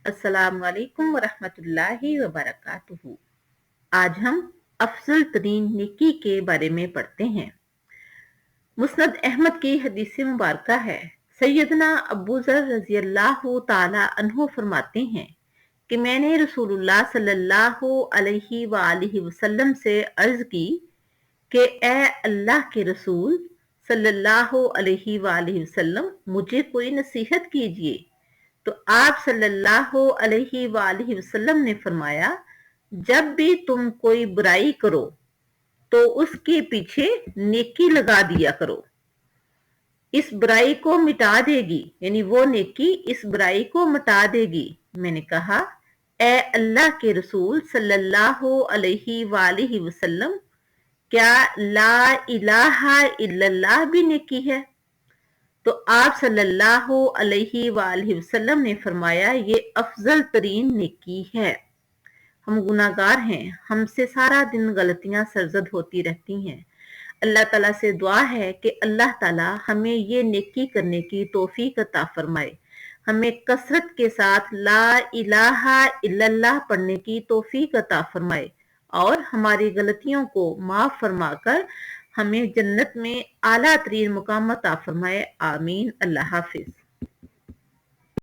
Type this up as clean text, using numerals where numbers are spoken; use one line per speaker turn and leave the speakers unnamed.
अस्सलाम वालेकुम वरहमतुल्लाहि वबरकातुहू। आज हम अफजल तरीन नेकी के बारे में पढ़ते हैं। मुस्नद अहमद की हदीस मुबारक है। सैयदना अबू ज़र रज़ी अल्लाह ताला अन्हु फरमाते हैं कि मैंने रसूलुल्लाह सल्लल्लाहु अलैहि वालैहि वसल्लम से अर्ज की कि ए अल्लाह के रसूल सल्लल्लाहु अलैहि वालैहि वसल्लम, मुझे कोई नसीहत कीजिए। तो आप सल्लल्लाहु अलैहि वालैहि वसल्लम ने फरमाया, जब भी तुम कोई बुराई करो तो उसके पीछे नेकी लगा दिया करो, इस बुराई को मिटा देगी, यानी वो नेकी इस बुराई को मिटा देगी। मैंने कहा, ए अल्लाह के रसूल सल्लल्लाहु अलैहि वालैहि वसल्लम, क्या ला इलाहा इल्लल्लाह भी नेकी है? तो आप सल्लल्लाहु अलैहि वालैहि वसल्लम ने फरमाया, ये अफजल तरीन नेकी है। हम गुनाहगार हैं, हमसे सारा दिन गलतियां सरजद होती रहती हैं। अल्लाह ताला से दुआ है कि अल्लाह ताला हमें ये नेकी करने की तौफीक अता फरमाए, हमें कसरत के साथ ला इलाहा इल्लल्लाह पढ़ने की तौफीक अता फरमाए और हमारी गलतियों को माफ फरमाकर हमें जन्नत में आला तरीन मुकाम अता फरमाए। आमीन। अल्लाह हाफिज।